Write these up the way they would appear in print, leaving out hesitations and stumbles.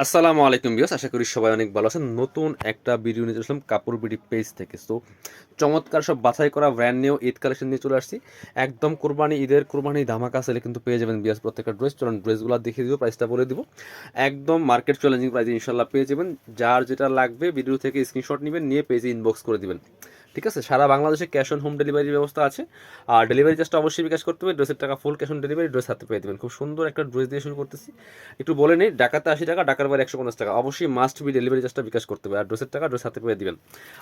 আসসালামু আলাইকুম ভিউয়ার্স, আশা করি সবাই অনেক ভালো আছেন। নতুন একটা ভিডিও নিয়ে আসলাম কাপড় বিডি পেজ থেকে। তো চমৎকার সব বাছাই করা ব্র্যান্ড নিউ ঈদ কালেকশন নিয়ে চলে আসছি। একদম ঈদের কোরবানি ধামাকা সেলে কিন্তু পেয়ে যাবেন ভিউয়ার্স প্রত্যেকটা ড্রেস। চলুন ড্রেসগুলো দেখিয়ে দিব, প্রাইসটা বলে দিব। একদম মার্কেট চ্যালেঞ্জিং প্রাইসে ইনশাল্লাহ পেয়ে যাবেন। যার যেটা লাগবে ভিডিও থেকে স্ক্রিনশট নেবেন, নিয়ে পেজে ইনবক্স করে দিবেন। ঠিক আছে, সারা বাংলাদেশে ক্যাশ অন হোম ডেলিভারির ব্যবস্থা আছে। আর ডেলিভারি চার্জটা অবশ্যই বিকাশ করতে হবে। ড্রেসের টাকা full cash on delivery, dress হাতে পেয়ে দেবেন। খুব সুন্দর একটা ড্রেস দিয়ে শুরু করতেছি। একটু বলে নেই, ঢাকাতে 80 টাকা, ঢাকার বাইরে 150 টাকা। অবশ্যই মাস্ট বি ডেলিভারি চার্জটা বিকাশ করতে হবে। আর ড্রেসের টাকা ড্রেস হাতে পেয়ে দিবেন।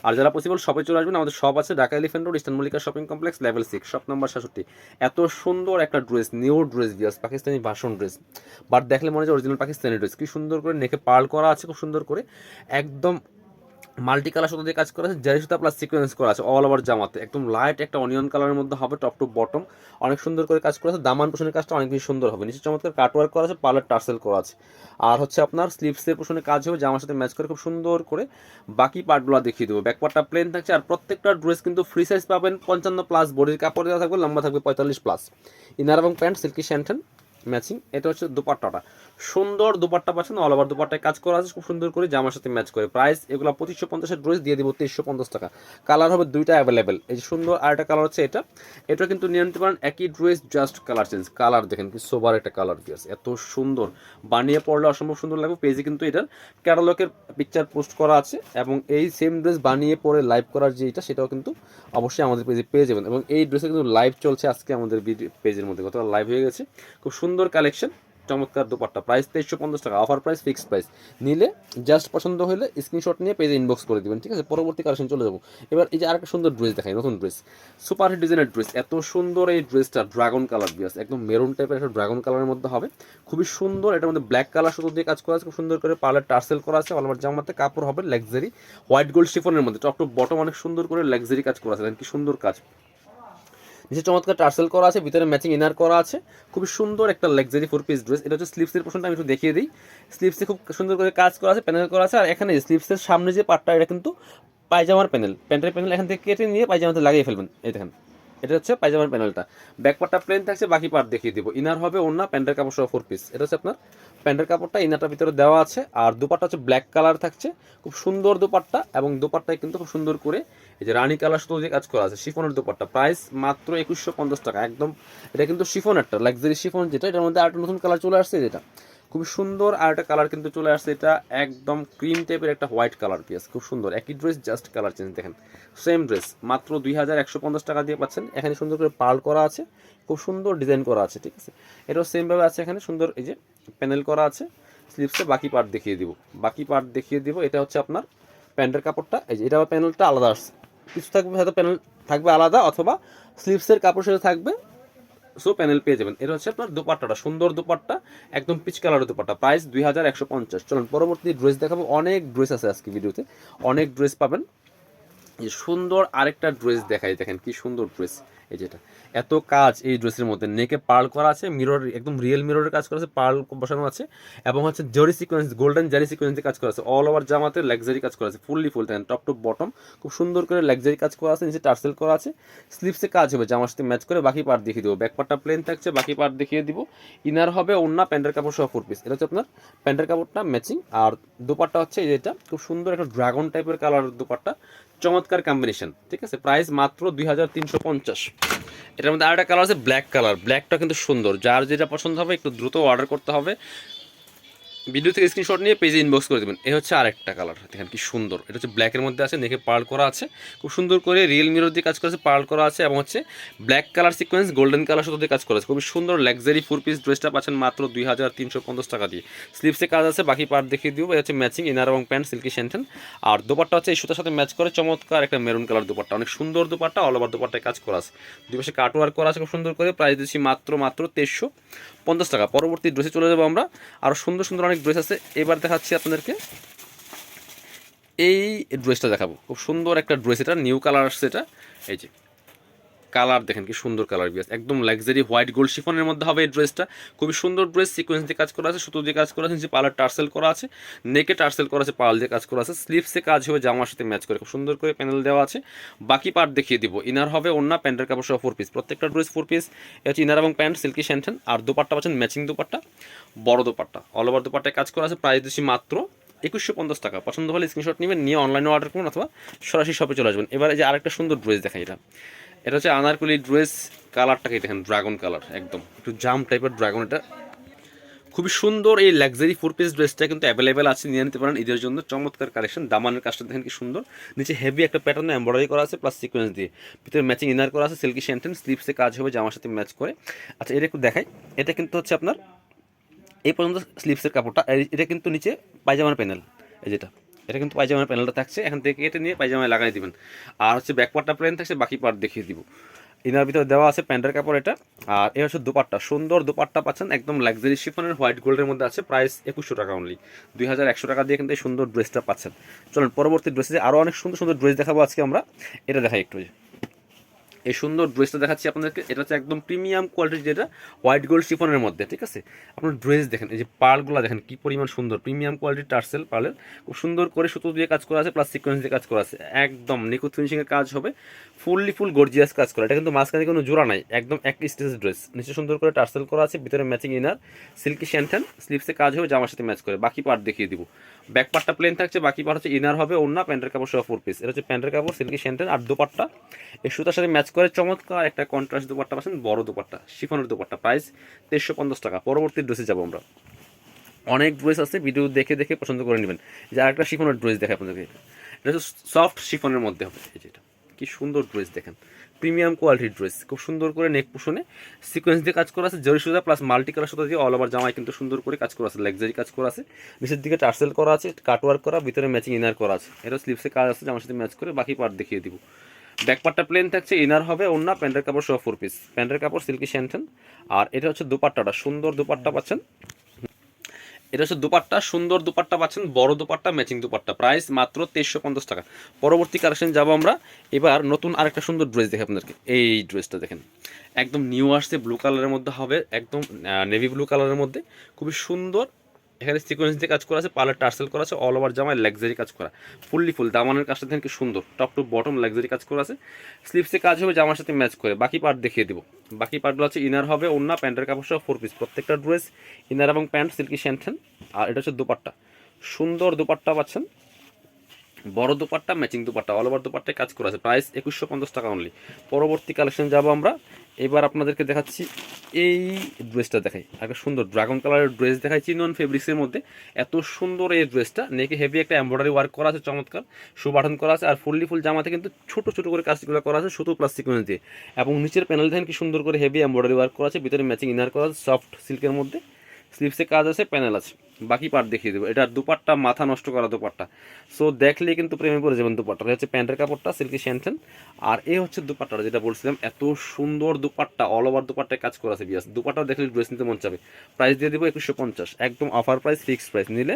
আর যারা পসিবল শপে চলে আসবেন, আমাদের শপ আছে Dhaka elephant road, eastern Mallika shopping complex, level 6, shop number 67। এত সুন্দর একটা dress, new dress viewers, Pakistani ভাষণ ড্রেস। বাট দেখলে মনে হয় অরিজিনাল পাকিস্তানি ড্রেস। কি সুন্দর করে নেকে পার্ল করা আছে, খুব সুন্দর করে। একদম মাল্টি কালার সুতো দিয়ে কাজ করা আছে, জারি সুতা প্লাস সিকোয়েন্স করা আছে অল ওভার জামাতে। একদম লাইট একটা অনিয়ন কালারের মধ্যে হবে, টপ টু বটম অনেক সুন্দর করে কাজ করা আছে। দামান পোষণের কাজটা অনেক বেশি সুন্দর হবে। নিচে চমৎকার কাটওয়ার্ক করা আছে, পার্লার টার্সেল করা আছে। আর হচ্ছে আপনার স্লিভসের পোষণের কাজ হবে, জামার সাথে ম্যাচ করে খুব সুন্দর করে। বাকি পার্টগুলো দেখিয়ে দেবো। ব্যাকপার্টটা প্লেন থাকছে, আর প্রত্যেকটা ড্রেস কিন্তু ফ্রি সাইজ পাবেন 55+। বডির কাপড় দেওয়া থাকবে, লম্বা থাকবে 45+। ইনার এবং প্যান্ট সিল্কি শ্যান্টেন ম্যাচিং। এটা হচ্ছে দুপাট্টাটা, সুন্দর দুপাট্টা পাচ্ছেন, অল ওভার দুপাট্টায় কাজ করা আছে খুব সুন্দর করে, জামার সাথে ম্যাচ করে। প্রাইস এগুলো 2550 ড্রেস দিয়ে দিব 2350 টাকা। কালার হবে দুইটা অ্যাভেলেবেল। এই যে সুন্দর আরেকটা কালার হচ্ছে এটা কিন্তু নিয়ে নিতে পারেন। একই dress, just colour change. Colour দেখেন কি সোবার একটা কালার দিয়েছে, এত সুন্দর। বানিয়ে পড়লে অসম্ভব সুন্দর লাগবে। পেজে কিন্তু এটার ক্যাটালগের পিকচার পোস্ট করা আছে, এবং এই সেম ড্রেস বানিয়ে পরে লাইভ করার যে এটা, সেটাও কিন্তু অবশ্যই আমাদের পেজে পেয়ে যাবেন। এবং এই ড্রেসে কিন্তু লাইভ চলছে আজকে আমাদের পেজের মধ্যে, গতকাল লাইভ হয়ে গেছে। খুব সুন্দর কালেকশন, চমৎকার দুপাট্টা। প্রাইস 2350 টাকা, অফার প্রাইস, ফিক্সড প্রাইস। নিলে জাস্ট পছন্দ হলে স্ক্রিনশট নিয়ে পেজে ইনবক্স করে দিবেন। ঠিক আছে, পরবর্তী কালেকশন চলে যাবো। এবার এই যে আরেকটা সুন্দর ড্রেস দেখাই, নতুন ড্রেস, সুপার হিট ডিজাইনের ড্রেস। এত সুন্দর এই ড্রেসটা, ড্রাগন কালার দিয়ে আছে, একদম মেরুন টাইপের একটা ড্রাগন কালারের মধ্যে হবে। খুবই সুন্দর। এটার মধ্যে ব্ল্যাক কালার সুতো দিয়ে কাজ করা আছে, খুব সুন্দর করে পার্লার টার্সেল করা আছে। অল ওভার জামাতে কাপড় হবে লাক্সারি হোয়াইট গোল্ড শিফনের মধ্যে, টপ টু বটম অনেক সুন্দর করে লাক্সারি কাজ করা আছে। কি সুন্দর কাজ। নিচে চমৎকার টার্সেল করা আছে, ভিতরে ম্যাচিং ইনার করা আছে। খুবই সুন্দর একটা লাক্সারি 4 পিস ড্রেস। এটা হচ্ছে স্লিভসের পোর্শনটা, আমি একটু দেখিয়ে দিই। স্লিভসে খুব সুন্দর করে কাজ করা আছে, প্যানেল করা আছে। আর এখানে স্লিভসের সামনে যে পার্টটা, এটা কিন্তু পায়জামার প্যানেল, প্যান্টের প্যানেল এখান থেকে কেটে নিয়ে পায়জামাতে লাগিয়ে ফেলবেন। এই দেখেন, এটা হচ্ছে পায়জামার প্যানেলটা। ব্যাক পার্টটা প্লেন থাকছে, বাকি পার্ট দেখিয়ে দিব। ইনার হবে ওন্না, প্যান্টের কাপড় সহ 4 পিস। এটা হচ্ছে আপনার প্যান্টের কাপড়টা, ইনারটা ভিতরে দেওয়া আছে। আর দুপাট্টা হচ্ছে ব্ল্যাক কালার থাকছে, খুব সুন্দর দুপাট্টা। এবং দুপাট্টায় কিন্তু খুব সুন্দর করে এই যে রানী কালার সুতো দিয়ে কাজ করা আছে, শিফনের দুপাট্টা। প্রাইস মাত্র 2150 টাকা একদম। এটা কিন্তু শিফনেরটা, লাক্সারি শিফন যেটা। এটার মধ্যে আরেকটা নতুন কালার চলে আসছে, যেটা খুবই সুন্দর। আর একটা কালার কিন্তু চলে আসছে, এটা একদম ক্রিম টাইপের একটা হোয়াইট কালার পিস, খুব সুন্দর। একই ড্রেস, জাস্ট কালার চেঞ্জ। দেখেন, সেম ড্রেস মাত্র 2150 টাকা দিয়ে পাচ্ছেন। এখানে সুন্দর করে পার্ল করা আছে, খুব সুন্দর ডিজাইন করা আছে। ঠিক আছে, এটাও সেমভাবে আছে, এখানে সুন্দর এই যে প্যানেল করা আছে স্লিভসে। বাকি পার্ট দেখিয়ে দিব, বাকি পার্ট দেখিয়ে দিব। এটা হচ্ছে আপনার প্যান্টের কাপড়টা, এই যে এটা প্যানেলটা আলাদা আসছে। কিছু থাকবে হয়তো প্যানেল থাকবে আলাদা, অথবা স্লিভসের কাপড় সাথে থাকবে, সো প্যানেল পেয়ে যাবেন। এটা হচ্ছে আপনার দুপাট্টাটা, সুন্দর দুপাট্টা, একদম পিচ কালারের দুপাট্টা। প্রাইস 2150। চলুন পরবর্তী ড্রেস দেখাবো। অনেক ড্রেস আছে আজকে ভিডিওতে, অনেক ড্রেস পাবেন। এই সুন্দর আরেকটা ড্রেস দেখাই, দেখেন কি সুন্দর ড্রেস। এই যেটা এত কাজ এই ড্রেসের মধ্যে, নেকে পার্ল করা আছে, মিরর একদম রিয়েল মিররের কাজ করা আছে, পার্ল বসানো আছে। এবং হচ্ছে জরি সিকোয়েন্স, গোল্ডেন জারি সিকোয়েন্স কাজ করা আছে। অল ওভার জামাতে লাক্সারি কাজ করা আছে, ফুললি ফুল দেখেন, টপ টু বটম খুব সুন্দর করে লাক্সারি কাজ করা আছে। নিচে টার্সেল করা আছে, স্লিভসে কাজ হবে জামার সাথে ম্যাচ করে। বাকি পার্ট দেখিয়ে দেবো। ব্যাক পার্টটা প্লেন থাকছে, বাকি পার্ট দেখিয়ে দিব। ইনার হবে ওন্না, প্যান্টের কাপড় সহ 4 পিস। এটা হচ্ছে আপনার প্যান্টের কাপড়টা ম্যাচিং। আর দুপাট্টা হচ্ছে যেটা খুব সুন্দর একটা ড্রাগন টাইপের কালার দুপাট্টা, চমৎকার কম্বিনেশন। ঠিক আছে, প্রাইস মাত্র 2350। এটার মধ্যে আরেকটা কালার আছে ব্ল্যাক কালার, ব্ল্যাকটা কিন্তু সুন্দর। যার যেটা পছন্দ হবে একটু দ্রুত অর্ডার করতে হবে। ভিডিও থেকে স্ক্রিনশট নিয়ে পেজে ইনবক্স করে দেবেন। এই হচ্ছে আরেকটা কালার, দেখেন কি সুন্দর। এটা হচ্ছে ব্ল্যাকের মধ্যে আছে, নেকে পার্ল করা আছে, খুব সুন্দর করে রিয়েল মিরর দিয়ে কাজ করা আছে, পার্ল করা আছে। এবং হচ্ছে black colour sequence, golden colour সাথে কাজ করা আছে। খুবই সুন্দর লাক্সারি 4 পিস ড্রেসটা পাচ্ছেন মাত্র 2350 টাকা দিয়ে। স্লিভসে কাজ আছে, বাকি পার্ট দেখিয়ে দিব। এটা হচ্ছে ম্যাচিং ইনার এবং প্যান্ট সিল্কি শ্যান্টেন। আর দোপাট্টা হচ্ছে এই সুতার সাথে ম্যাচ করে, চমৎকার একটা মেরুন কালার দোপাট্টা, অনেক সুন্দর দোপাট্টা। অল ওভার দোপাট্টায় কাজ করা আছে, দুই পাশে কাট ওয়ার্ক করা আছে খুব সুন্দর করে। প্রাইস দিচ্ছি মাত্র 2350 টাকা। পরবর্তী ড্রেসে চলে যাবো আমরা। আরও সুন্দর সুন্দর অনেক ড্রেস আছে। এবার দেখাচ্ছি আপনাদেরকে এই ড্রেসটা দেখাবো, খুব সুন্দর একটা ড্রেস। এটা নিউ কালার আসছে, এটা এই যে কালার দেখেন কি সুন্দর কালার বিয়াস, একদম লাক্সারি হোয়াইট গোল্ড শিফনের মধ্যে হবে এই ড্রেসটা। খুবই সুন্দর ড্রেস, সিকোয়েন্স দিয়ে কাজ করা আছে, সুতো দিয়ে কাজ করা আছে, পার্লার টার্সেল করা আছে, নেকে টার্সেল করা আছে, পার্ল দিয়ে কাজ করা আছে, স্লিভসে কাজ হবে জামার সাথে ম্যাচ করে খুব সুন্দর করে প্যানেল দেওয়া আছে। বাকি পার্ট দেখিয়ে দিব। ইনার হবে ওন্না, প্যান্টের কাপড় সহ 4 পিস, প্রত্যেকটা ড্রেস 4 পিস। এটা হচ্ছে ইনার এবং প্যান্ট সিল্কি শ্যান্টেন। আর দোপাট্টা পাচ্ছেন ম্যাচিং দোপাট্টা, বড় দোপাট্টা, অল ওভার দোপাট্টায় কাজ করা আছে। প্রাইস দিচ্ছি মাত্র 2150 টাকা। পছন্দ হলে স্ক্রিনশট নেবেন, নিয়ে অনলাইনে অর্ডার করুন অথবা সরাসরি শপে চলে আসবেন। এবারে যে আরেকটা সুন্দর ড্রেস দেখাই, এটা হচ্ছে আনারকলি ড্রেস। কালারটাকে দেখেন ড্রাগন কালার, একদম একটু জাম টাইপের ড্রাগন। এটা খুবই সুন্দর। এই লাক্সারি 4 পিস ড্রেসটা কিন্তু অ্যাভেলেবেল আছে, নিয়ে নিতে পারেন ঈদের জন্য। চমৎকার কালেকশন। দামানের কাজটা দেখেন কি সুন্দর, নিচে হেভি একটা প্যাটার্ন এমব্রয়ডারি করা আছে প্লাস সিকোয়েন্স দিয়ে, ভিতরে ম্যাচিং ইনার করা আছে, সিল্কি শ্যান্টেন, স্লিপসে কাজ হবে জামার সাথে ম্যাচ করে। আচ্ছা এটা একটু দেখাই, এটা কিন্তু হচ্ছে আপনার এই পর্যন্ত স্লিপসের কাপড়টা, এটা কিন্তু নিচে পায়জামার প্যানেল, এই যেটা এটা কিন্তু পায়জামার প্যানেলটা থাকছে, এখান থেকে কেটে নিয়ে পায়জামায় লাগাই দিবেন। আর হচ্ছে ব্যাক পার্টটা প্লেন থাকছে, বাকি পার্ট দেখিয়ে দিব। ইনার ভিতরে দেওয়া আছে প্যান্টের কাপড় এটা। আর এ হচ্ছে দোপাট্টা, সুন্দর দোপাট্টা পাচ্ছেন, একদম লাক্সারি শিফনের হোয়াইট গোল্ডের মধ্যে আছে। প্রাইস 2100 টাকা অনলি, 2100 টাকা দিয়ে কিন্তু এই সুন্দর ড্রেসটা পাচ্ছেন। চলুন পরবর্তী ড্রেসে আরও অনেক সুন্দর সুন্দর ড্রেস দেখাবো আজকে আমরা। এটা দেখাই একটু, এই সুন্দর ড্রেসটা দেখাচ্ছি আপনাদেরকে। এটা হচ্ছে একদম প্রিমিয়াম কোয়ালিটি, যেটা হোয়াইট গোল্ড শিফনের মধ্যে, ঠিক আছে। আপনার ড্রেস দেখেন, এই যে পার্লগুলো দেখেন কি পরিমাণ সুন্দর, প্রিমিয়াম কোয়ালিটির টার্সেল পার্লের, খুব সুন্দর করে সুতো দিয়ে কাজ করা আছে প্লাস সিকোয়েন্স দিয়ে কাজ করা আছে, একদম নিখুঁত ফিনিশিংয়ের কাজ হবে, ফুল গর্জিয়াস কাজ করা। এটা কিন্তু মাঝখানে কোনো জোড়া নাই, একদম এক স্টেজ ড্রেস। নিচে সুন্দর করে টার্সেল করা আছে, ভিতরে ম্যাচিং ইনার, সিল্কি শ্যান্টেন, স্লিপসে কাজ হবে জামার সাথে ম্যাচ করে। বাকি পার্ট দেখিয়ে দিব। ব্যাক পার্টটা প্লেন থাকছে, বাকি পার্ট হচ্ছে ইনার হবে ওন্না, প্যান্টের কাপড় সহ 4 পিস। এটা হচ্ছে প্যান্টের কাপড় সিল্কি শ্যান্টেন। আর দোপাট্টা এই সুতার সাথে ম্যাচ করে চমৎকার একটা কন্ট্রাস্ট দোপাট্টা পাচ্ছেন, বড় দোপাট্টা, শিফনের দোপাট্টা। প্রাইস 2350 টাকা। পরবর্তী ড্রেসে যাবো আমরা। অনেক ড্রেস আছে, ভিডিও দেখে দেখে পছন্দ করে নেবেন। যে আরেকটা শিফনের ড্রেস দেখে আপনাদেরকে, এটা হচ্ছে সফট শিফনের মধ্যে হবে। এই যেটা কি সুন্দর ড্রেস দেখেন, প্রিমিয়াম কোয়ালিটির ড্রেস, খুব সুন্দর করে নেক পোষণে সিকোয়েন্স দিয়ে কাজ করা আছে, জরি সুতা প্লাস মাল্টি কালার সুতা দিয়ে অল ওভার জামায় কিন্তু সুন্দর করে কাজ করা আছে, লাক্সারি কাজ করা আছে। নিচের দিকে টার্সেল করা আছে, কাটওয়ার্ক করা, ভিতরে ম্যাচিং ইনার করা আছে। এটা স্লিপসে কাজ আছে জামার সাথে ম্যাচ করে। বাকি পার্ট দেখিয়ে দিব। ব্যাক পার্টটা প্লেন থাকছে, ইনার হবে ওন্না, প্যান্টের কাপড় সহ 4 পিস, প্যান্টের কাপড় সিল্কি শ্যান্টেন। আর এটা হচ্ছে দুপাট্টাটা, সুন্দর দুপাট্টা পাচ্ছেন। এটা হচ্ছে দুপাট্টা, সুন্দর দুপাট্টা পাচ্ছেন, বড় দুপাট্টা, ম্যাচিং দুপাট্টা। প্রাইস মাত্র 2350 টাকা। পরবর্তী কালেকশন যাবো আমরা। এবার নতুন আরেকটা সুন্দর ড্রেস দেখে আপনাদেরকে। এই ড্রেসটা দেখেন, একদম নিউ আসছে, ব্লু কালারের মধ্যে হবে, একদম নেভি ব্লু কালারের মধ্যে, খুবই সুন্দর। এখানে সিকোয়েন্স দিয়ে কাজ করা আছে, পার্লার টার্সেল করা আছে, অল ওভার জামায় লাক্সারি কাজ করা, ফুল দামানের কাজটা দেখেন কি সুন্দর, টপ টু বটম লাক্সারি কাজ করা আছে। স্লিপসে কাজ হবে জামার সাথে ম্যাচ করে। বাকি পার্ট দেখিয়ে দিব। বাকি পার্টগুলো হচ্ছে ইনার হবে ওন্না, প্যান্টের কাপড় সহ 4 পিস, প্রত্যেকটা ড্রেস ইনার এবং প্যান্ট সিল্কি শ্যান্টেন। আর এটা হচ্ছে দুপাট্টা, সুন্দর দুপাট্টা পাচ্ছেন, বড় dupatta, matching dupatta, all over দুপাট্টায় কাজ করা আছে। প্রাইস 2150 টাকা অনলি। পরবর্তী কালেকশন যাবো আমরা। এবার আপনাদেরকে দেখাচ্ছি এই ড্রেসটা দেখাই, একটা সুন্দর ড্রাগন কালারের ড্রেস দেখাই, চিনন ফেব্রিক্সের মধ্যে। এত সুন্দর এই ড্রেসটা, নেকে হেভি একটা এমব্রয়ডারি ওয়ার্ক করা আছে, চমৎকার সুবাটন করা আছে। আর ফুল জামাতে কিন্তু ছোট ছোট করে কাজগুলো করা আছে, সুতো প্লাস সিকোয়েন্স দিয়ে। এবং নিচের প্যানেল দেখেন কি সুন্দর করে হেভি এমব্রয়ডারি ওয়ার্ক করা আছে, ভিতরে ম্যাচিং ইনার করা আছে, সফট সিল্কের মধ্যে, স্লিপসে কাজ আছে, প্যানেল আছে। বাকি পার্ট দেখিয়ে দেবো। এটা দুপাট্টা, মাথা নষ্ট করা দুপাট্টা, সো দেখলে কিন্তু প্রেমে পড়ে যাবেন। দুপাট্টা হচ্ছে প্যান্টের কাপড়টা সিল্কি শ্যান্টেন। আর এই হচ্ছে দুপাট্টাটা, যেটা বলছিলাম এত সুন্দর দুপাট্টা, অল ওভার দুপাট্টায় কাজ করা আছে বিয়াস। দুপাট্টা দেখলে ড্রেস নিতে মন চাবে। প্রাইস দিয়ে দেবো 2150, একদম অফার প্রাইস, ফিক্সড প্রাইস। নিলে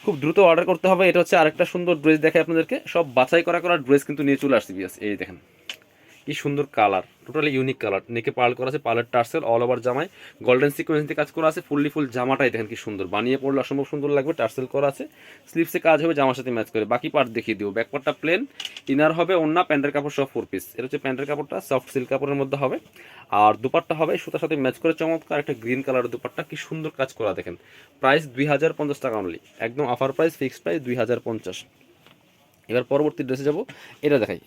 খুব দ্রুত অর্ডার করতে হবে। এটা হচ্ছে আরেকটা সুন্দর ড্রেস দেখে আপনাদেরকে, সব বাছাই করা ড্রেস কিন্তু নিয়ে চলে আসছে বিয়াস। এই দেখেন কি সুন্দর কালার, টোটালি ইউনিক কালার, নেকে পার্ল করা আছে, পার্লার টার্সেল, অল ওভার জামায় গোল্ডেন সিকোয়েন্স দিয়ে কাজ করা আছে, ফুল জামাটাই দেখেন কি সুন্দর, বানিয়ে পড়লে অসম্ভব সুন্দর লাগবে। টার্সেল করা আছে, স্লিপসে কাজ হবে জামার সাথে ম্যাচ করে। বাকি পার্ট দেখিয়ে দিব। ব্যাক পার্টটা প্লেন, ইনার হবে ওন্না, প্যান্টের কাপড় সব 4 পিস। এটা হচ্ছে প্যান্টের কাপড়টা, সফট সিল্ক কাপড়ের মধ্যে হবে। আর দুপাট্টা হবে সুতার সাথে ম্যাচ করে, চমৎকার একটা গ্রিন কালারের দুপাট্টা, কি সুন্দর কাজ করা দেখেন। প্রাইস 2050 টাকা অনলি, একদম অফার প্রাইস, ফিক্সড প্রাইস 2050। এবার পরবর্তী ড্রেসে যাব। এটা দেখাই,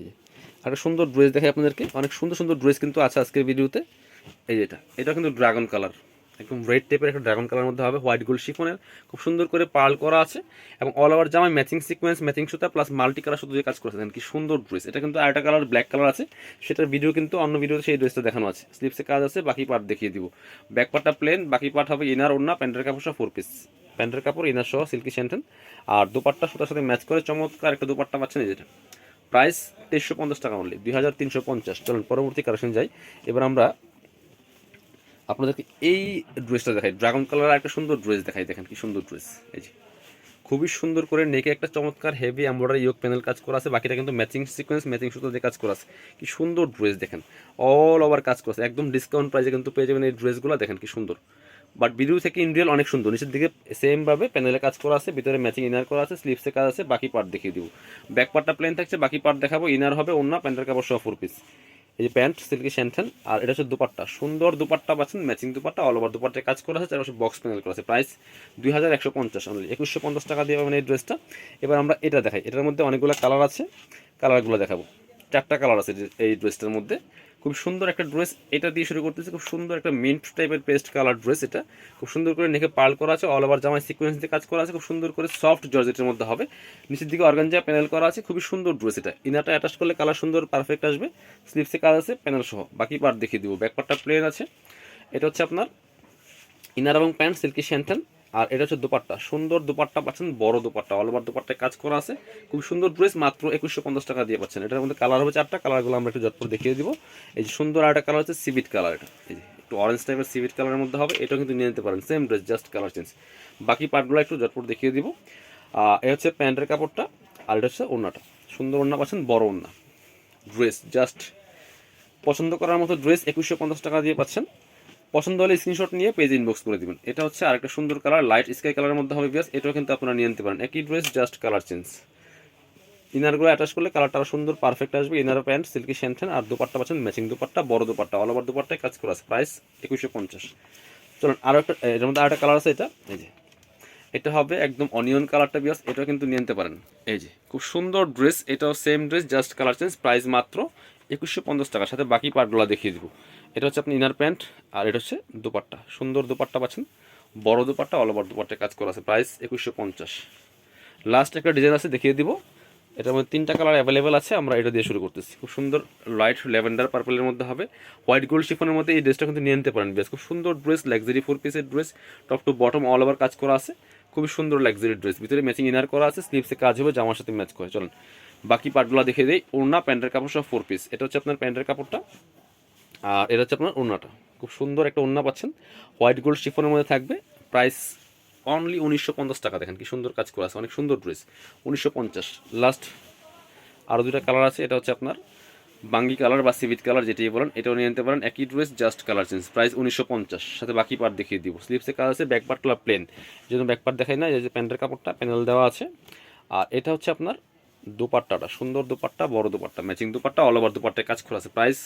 একটা সুন্দর ড্রেস দেখাই আপনাদেরকে। অনেক সুন্দর সুন্দর ড্রেস কিন্তু আছে আজকের ভিডিওতে। এই যেটা, এটা কিন্তু ড্রাগন কালার, একদম রেড টাইপের একটা ড্রাগন কালার মধ্যে হবে, হোয়াইট গোল্ড শিফনের, খুব সুন্দর করে পার্ল করা আছে। এবং অল ওভার জামায় ম্যাচিং সিকোয়েন্স, ম্যাচিং সুতা প্লাস মাল্টি কালার সুতো দিয়ে কাজ করেছে। কি সুন্দর ড্রেস। এটা কিন্তু আরেকটা কালার ব্ল্যাক কালার আছে, সেটার ভিডিও কিন্তু অন্য ভিডিওতে সেই ড্রেসটা দেখানো আছে। স্লিপসে কাজ আছে, বাকি পার্ট দেখিয়ে দিব। ব্যাক পার্টটা প্লেন, বাকি পার্ট হবে ইনার ওন্না, প্যান্টের কাপড় সহ 4 পিস, প্যান্টের কাপড় ইনার সহ সিল্কি শ্যান্টেন। আর দুপাট্টা সুতার সাথে ম্যাচ করে চমৎকার একটা দুপাট্টা পাচ্ছেন। এই যেটা প্রাইস 2350 টাকা অনলি, 2350। চলুন পরবর্তী কালেকশন যাই। এবার আমরা আপনাদেরকে এই ড্রেসটা দেখাই, ড্রাগন কালার একটা সুন্দর ড্রেস দেখাই। দেখেন কি সুন্দর ড্রেস, এই যে খুবই সুন্দর করে নেকে একটা চমৎকার হেভি এমব্রয়ডারি ইয়োক প্যানেল কাজ করা আছে, বাকিটা কিন্তু ম্যাচিং সিকোয়েন্স ম্যাচিং সুতো দিয়ে কাজ করা আছে। কি সুন্দর ড্রেস দেখেন, অল ওভার কাজ করা আছে, একদম ডিসকাউন্ট প্রাইসে কিন্তু পেয়ে যাবেন এই ড্রেসগুলো। দেখেন কি সুন্দর, বাট ভিডিও থেকে ইন রিয়েল অনেক সুন্দর। নিচের দিকে সেম ভাবে প্যানেলে কাজ করা আছে, ভিতরে ম্যাচিং ইনার করা আছে, স্লিভসে কাজ আছে। বাকি পার্ট দেখিয়ে দিব, ব্যাক পার্টটা প্লেন থাকছে, বাকি পার্ট দেখাবো। ইনার হবে ওন্না, প্যান্টের কাপড় সহ 4 পিস। এই যে প্যান্ট সিল্কি শ্যান্থেন, আর এটা হচ্ছে দুপাট্টা, সুন্দর দুপাট্টা পাচ্ছেন, ম্যাচিং দুপাট্টা, অল ওভার দুপাট্টায় কাজ করা আছে, চারপাশে বক্স প্যানেল করা আছে। প্রাইস 2150 অনলি, 2150 টাকা দিয়ে পাবেন এই ড্রেসটা। এবার আমরা এটা দেখাই, এটার মধ্যে অনেকগুলো কালার আছে, কালারগুলো দেখাবো। 4টা কালার আছে এই ড্রেসটার মধ্যে, খুব সুন্দর একটা ড্রেস। এটা দিয়ে শুরু করতেছি, খুব সুন্দর একটা মিন্ট টাইপের পেস্ট কালার ড্রেস। এটা খুব সুন্দর করে নেকে পার্ল করা আছে, অল ওভার জামায় সিকোয়েন্স দিয়ে কাজ করা আছে, খুব সুন্দর করে সফট জর্জেটের মধ্যে হবে। নিচের দিকে অর্গানজা প্যানেল করা আছে, খুবই সুন্দর ড্রেস। এটা ইনারটা অ্যাটাচ করলে কালার সুন্দর পারফেক্ট আসবে, স্লিভসে কাজ আছে প্যানেল সহ। বাকি পার্ট দেখিয়ে দিব, ব্যাক পার্টটা প্লেন আছে। এটা হচ্ছে আপনার ইনার এবং প্যান্ট সিল্কি শ্যান্থেন, আর এটা হচ্ছে দুপাট্টা, সুন্দর দুপাট্টা পাচ্ছেন, বড় দুপাট্টা, অল ওভার দুপাট্টায় কাজ করা আছে। খুব সুন্দর ড্রেস, মাত্র 2150 টাকা দিয়ে পাচ্ছেন। এটার মধ্যে কালার হবে 4টা, কালারগুলো আমরা একটু জটপট দেখিয়ে দিব। এই যে সুন্দর আরেকটা কালার হচ্ছে সিভিট কালার, এটা এই যে একটু অরেঞ্জ টাইপের সিভিট কালারের মধ্যে হবে, এটাও কিন্তু নিয়ে নিতে পারেন, same dress just colour change. বাকি পার্টগুলো একটু জটপট দেখিয়ে দিব। এ হচ্ছে প্যান্টের কাপড়টা, আর এটা হচ্ছে ওড়নাটা, সুন্দর ওড়না পাচ্ছেন, বড় ওড়না। ড্রেস জাস্ট পছন্দ করার মতো ড্রেস 2150 টাকা দিয়ে পাচ্ছেন। পছন্দ হলে স্ক্রিনশট নিয়ে পেজ ইনবক্স করে দিবেন। এটা হচ্ছে আরেকটা সুন্দর কালার, লাইট স্কাই কালারের মধ্যে হবে বিয়াস, এটাও কিন্তু আপনারা নিয়ে নিতে পারেন। একই ড্রেস জাস্ট কালার চেঞ্জ। ইনারগুলো অ্যাটাচ করলে কালারটা আরো সুন্দর পারফেক্ট আসবে। ইনার প্যান্ট সিল্কি শ্যান্থেন, আর দুপাট্টা পাচ্ছেন ম্যাচিং দুপাট্টা, বড় দুপাট্টা, অল ওভার দুপাট্টায় কাজ করা আছে। প্রাইস 2150। চলুন আরও একটা, এর মধ্যে আরেকটা কালার আছে, এটা এই যে এটা হবে একদম অনিয়ন কালারটা বিয়াস, এটাও কিন্তু নিয়ে নিতে পারেন। এই যে খুব সুন্দর ড্রেস, এটাও same dress just colour change. Price মাত্র 2150 টাকা, সাথে বাকি পার্টগুলো দেখিয়ে দিব। এটা হচ্ছে আপনি ইনার প্যান্ট, আর এটা হচ্ছে দুপাট্টা, সুন্দর দুপাট্টা পাচ্ছেন, বড় দুপাট্টা, অল ওভার দুপাট্টায় কাজ করা আছে। প্রাইস 2150। লাস্ট একটা ডিজাইন আছে, দেখিয়ে দিব। এটার মধ্যে 3টা কালার অ্যাভেলেবেল আছে, আমরা এটা দিয়ে শুরু করতেছি। খুব সুন্দর লাইট ল্যাভেন্ডার পার্পলের মধ্যে হবে, হোয়াইট গোল্ড শিফনের মধ্যে এই ড্রেসটা কিন্তু নিয়ে নিতে পারেন। বেশ খুব সুন্দর ড্রেস, লাক্সারি 4 পিসের dress, top to bottom all over কাজ করা আছে, খুবই সুন্দর লাক্সারি ড্রেস। ভিতরে ম্যাচিং ইনার করা আছে, স্লিভসে কাজ হবে, জামার সাথে ম্যাচ করে। চলুন বাকি পার্টগুলো দেখে দিই। ওড়না প্যান্টের কাপড় সব 4 পিস, এটা হচ্ছে আপনার প্যান্টের কাপড়টা, আর এটা হচ্ছে আপনার ওড়নাটা। খুব সুন্দর একটা ওড়না পাচ্ছেন, হোয়াইট গোল্ড শিফনের মধ্যে থাকবে। প্রাইস অনলি 1950 টাকা। দেখেন কি সুন্দর কাজ করা আছে, অনেক সুন্দর ড্রেস, 1950। লাস্ট আরও 2টা কালার আছে, এটা হচ্ছে আপনার বাঙ্গি কালার বা সিভিট কালার যেটাই বলেন, এটাও নিয়ে নিতে পারেন। একই dress just colour change. Price 1950, সাথে বাকি পার্ট দেখিয়ে দিব। স্লিভসে কাজ আছে, ব্যাক পার্টগুলো প্লেন, যেন ব্যাক পার্ট দেখাই না। এই যে প্যান্টের কাপড়টা প্যানেল দেওয়া আছে, আর এটা হচ্ছে আপনার দুপাট্টাটা, সুন্দর দুপাট্টা, বড় dupatta, matching dupatta, all over দুপাট্টায় কাজ করা আছে। Price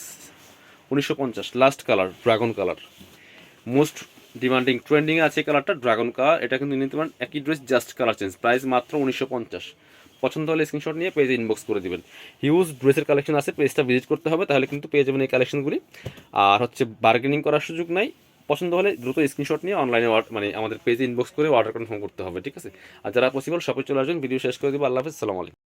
1950। Last colour dragon colour, most demanding trending আছে কালারটা, ড্রাগন কালার। এটা কিন্তু নিতে পারেন, একই dress just colour change. Price মাত্র 1950। পছন্দ হলে স্ক্রিনশট নিয়ে পেজে ইনবক্স করে দিবেন। হিউজ ড্রেসের কালেকশন আছে, পেজটা ভিজিট করতে হবে, তাহলে কিন্তু পেয়ে যাবেন এই কালেকশনগুলি। আর হচ্ছে বার্গেনিং করার সুযোগ নাই। পছন্দ হলে দ্রুত স্ক্রিনশট নিয়ে অনলাইনে মানে আমাদের পেজে ইনবক্স করে অর্ডার কনফার্ম করতে হবে, ঠিক আছে? আর যারা পসিবল শপে চলে আসবেন। ভিডিও শেষ করে দেবো। আল্লাহ হাফেজ, সালাম আলাইকুম।